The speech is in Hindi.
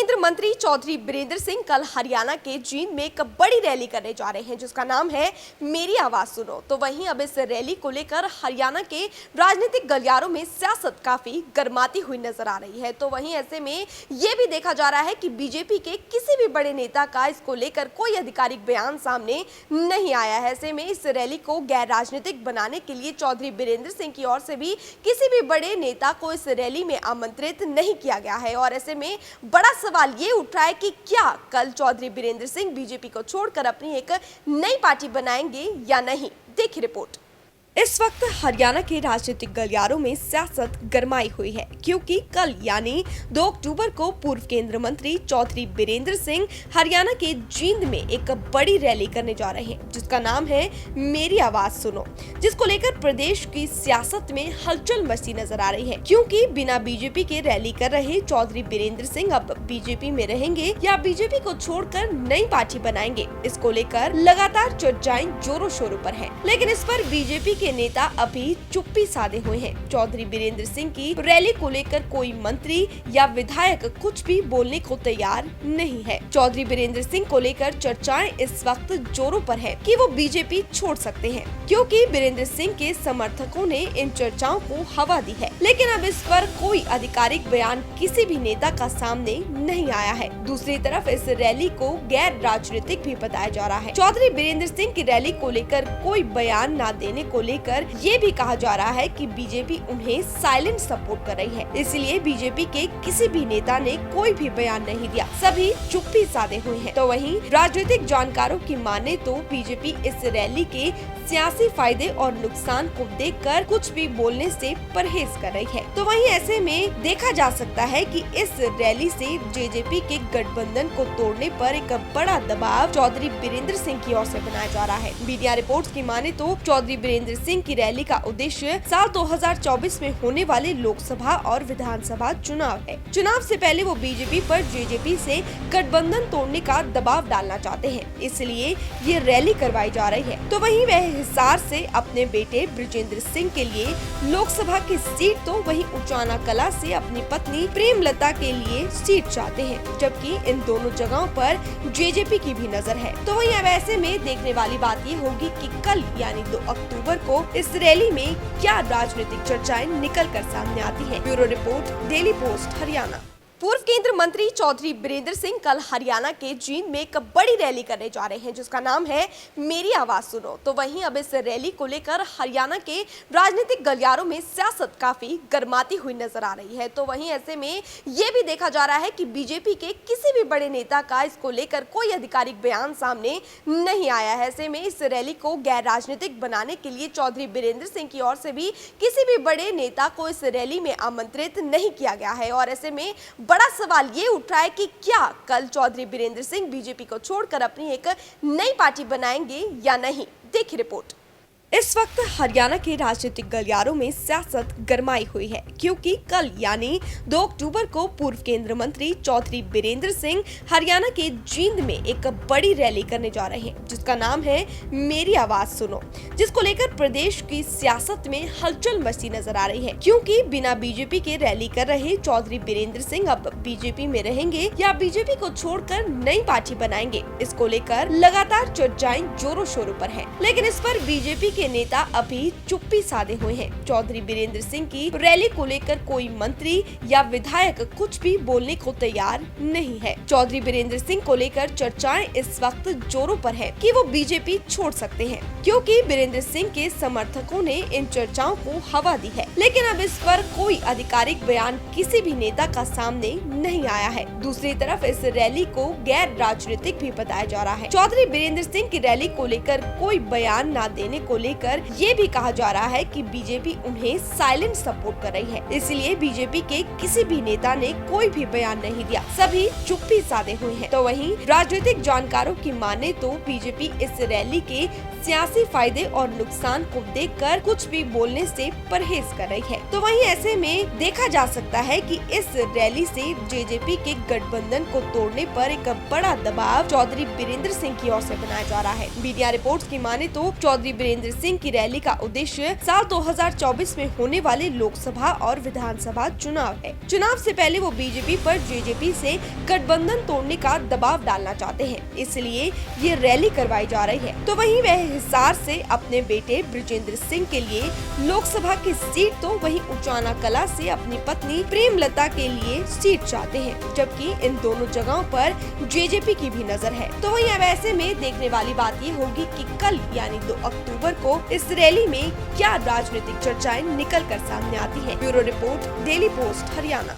केंद्र मंत्री चौधरी बीरेंद्र सिंह कल हरियाणा के जींद में एक बड़ी रैली करने जा रहे हैं जिसका नाम है मेरी आवाज सुनो। तो वहीं अब इस रैली को लेकर हरियाणा के राजनीतिक गलियारों में सियासत काफी गर्माती हुई नजर आ रही है। तो वहीं ऐसे में ये भी देखा जा रहा है कि बीजेपी के किसी भी बड़े नेता का इसको लेकर कोई आधिकारिक बयान सामने नहीं आया है। ऐसे में इस रैली को गैर राजनीतिक बनाने के लिए चौधरी बीरेंद्र सिंह की ओर से भी किसी भी बड़े नेता को इस रैली में आमंत्रित नहीं किया गया है। और ऐसे में बड़ा सवाल ये उठ रहा है कि क्या कल चौधरी बीरेंद्र सिंह बीजेपी को छोड़कर अपनी एक नई पार्टी बनाएंगे या नहीं। देखिए रिपोर्ट। इस वक्त हरियाणा के राजनीतिक गलियारों में सियासत गरमाई हुई है क्योंकि कल यानी 2 अक्टूबर को पूर्व केंद्रीय मंत्री चौधरी बीरेंद्र सिंह हरियाणा के जींद में एक बड़ी रैली करने जा रहे हैं जिसका नाम है मेरी आवाज सुनो, जिसको लेकर प्रदेश की सियासत में हलचल मची नजर आ रही है। क्योंकि बिना बीजेपी के रैली कर रहे चौधरी बीरेंद्र सिंह अब बीजेपी में रहेंगे या बीजेपी को छोड़कर नई पार्टी बनाएंगे, इसको लेकर लगातार चर्चाएं जोरों शोरों पर है। लेकिन इस पर बीजेपी के नेता अभी चुप्पी साधे हुए हैं। चौधरी बीरेंद्र सिंह की रैली को लेकर कोई मंत्री या विधायक कुछ भी बोलने को तैयार नहीं है। चौधरी बीरेंद्र सिंह को लेकर चर्चाएं इस वक्त जोरों पर है कि वो बीजेपी छोड़ सकते हैं क्योंकि बीरेंद्र सिंह के समर्थकों ने इन चर्चाओं को हवा दी है। लेकिन अब इस पर कोई आधिकारिक बयान किसी भी नेता का सामने नहीं आया है। दूसरी तरफ इस रैली को गैर राजनीतिक भी बताया जा रहा है। चौधरी बीरेंद्र सिंह की रैली को लेकर कोई बयान न देने को लेकर ये भी कहा जा रहा है कि बीजेपी उन्हें साइलेंट सपोर्ट कर रही है, इसलिए बीजेपी के किसी भी नेता ने कोई भी बयान नहीं दिया, सभी चुप्पी साधे हुए हैं। तो वहीं राजनीतिक जानकारों की माने तो बीजेपी इस रैली के सियासी फायदे और नुकसान को देखकर कुछ भी बोलने से परहेज कर रही है। तो वहीं ऐसे में देखा जा सकता है कि इस रैली से जेजेपी के गठबंधन को तोड़ने पर एक बड़ा दबाव चौधरी बीरेंद्र सिंह की ओर से बनाया जा रहा है। मीडिया रिपोर्ट्स की माने तो चौधरी बीरेंद्र सिंह की रैली का उद्देश्य साल 2024 में होने वाले लोकसभा और विधानसभा चुनाव है। चुनाव से पहले वो बीजेपी पर जेजेपी से गठबंधन तोड़ने का दबाव डालना चाहते हैं, इसलिए ये रैली करवाई जा रही है। तो वहीं वह हिसार से अपने बेटे ब्रिजेंद्र सिंह के लिए लोकसभा की सीट, तो वहीं उचाना कला से अपनी पत्नी प्रेमलता के लिए सीट चाहते हैं, जबकि इन दोनों जगहों पर जेजेपी की भी नजर है। तो वहीं अब ऐसे में देखने वाली बात ये होगी कि कल यानी 2 अक्टूबर को इस रैली में क्या राजनीतिक चर्चाएं निकल कर सामने आती है। Bureau report, daily post Haryana. पूर्व केंद्रीय मंत्री चौधरी बीरेंद्र सिंह कल हरियाणा के जींद में एक बड़ी रैली करने जा रहे हैं जिसका नाम है मेरी आवाज सुनो। तो वहीं अब इस रैली को लेकर हरियाणा के राजनीतिक गलियारों में सियासत काफी गर्माती हुई नजर आ रही है। तो वहीं ऐसे में ये भी देखा जा रहा है कि बीजेपी के किसी भी बड़े नेता का इसको लेकर कोई आधिकारिक बयान सामने नहीं आया है। ऐसे में इस रैली को गैर राजनीतिक बनाने के लिए चौधरी बीरेंद्र सिंह की ओर से भी किसी भी बड़े नेता को इस रैली में आमंत्रित नहीं किया गया है। और ऐसे में बड़ा सवाल ये उठ रहा है कि क्या कल चौधरी बीरेंद्र सिंह बीजेपी को छोड़कर अपनी एक नई पार्टी बनाएंगे या नहीं। देखिए रिपोर्ट। इस वक्त हरियाणा के राजनीतिक गलियारों में सियासत गरमाई हुई है क्योंकि कल यानी 2 अक्टूबर को पूर्व केंद्रीय मंत्री चौधरी बीरेंद्र सिंह हरियाणा के जींद में एक बड़ी रैली करने जा रहे हैं जिसका नाम है मेरी आवाज सुनो, जिसको लेकर प्रदेश की सियासत में हलचल मची नजर आ रही है। क्योंकि बिना बीजेपी के रैली कर रहे चौधरी बीरेंद्र सिंह अब बीजेपी में रहेंगे या बीजेपी को छोड़कर नई पार्टी बनाएंगे, इसको लेकर लगातार चर्चाएं जोरों शोरों पर है। लेकिन इस पर बीजेपी के नेता अभी चुप्पी साधे हुए हैं। चौधरी बीरेंद्र सिंह की रैली को लेकर कोई मंत्री या विधायक कुछ भी बोलने को तैयार नहीं है। चौधरी बीरेंद्र सिंह को लेकर चर्चाएं इस वक्त जोरों पर है कि वो बीजेपी छोड़ सकते हैं क्योंकि बीरेंद्र सिंह के समर्थकों ने इन चर्चाओं को हवा दी है। लेकिन अब इस पर कोई आधिकारिक बयान किसी भी नेता का सामने नहीं आया है। दूसरी तरफ इस रैली को गैर राजनीतिक भी बताया जा रहा है। चौधरी बीरेंद्र सिंह की रैली को लेकर कोई बयान न देने को लेकर ये भी कहा जा रहा है कि बीजेपी उन्हें साइलेंट सपोर्ट कर रही है, इसलिए बीजेपी के किसी भी नेता ने कोई भी बयान नहीं दिया, सभी चुप्पी साधे हुए हैं। तो वहीं राजनीतिक जानकारों की माने तो बीजेपी इस रैली के सियासी फायदे और नुकसान को देखकर कुछ भी बोलने से परहेज कर रही है। तो वहीं ऐसे में देखा जा सकता है कि इस रैली से जेजेपी के गठबंधन को तोड़ने पर एक बड़ा दबाव चौधरी बीरेंद्र सिंह की ओर से बनाया जा रहा है। मीडिया रिपोर्ट्स की माने तो चौधरी बीरेंद्र सिंह की रैली का उद्देश्य साल 2024 में होने वाले लोकसभा और विधानसभा चुनाव है। चुनाव से पहले वो बीजेपी पर जेजेपी से गठबंधन तोड़ने का दबाव डालना चाहते हैं, इसलिए ये रैली करवाई जा रही है। तो वहीं वह हिसार से अपने बेटे बृजेंद्र सिंह के लिए लोकसभा की सीट, तो वहीं उचाना कला से अपनी पत्नी प्रेमलता के लिए सीट चाहते हैं, जबकि इन दोनों जगहों पर जेजेपी की भी नजर है। तो वहीं अब ऐसे में देखने वाली बात ये होगी कि कल यानी 2 अक्टूबर को इस रैली में क्या राजनीतिक चर्चाएं निकल कर सामने आती है। Bureau report, daily post, Haryana.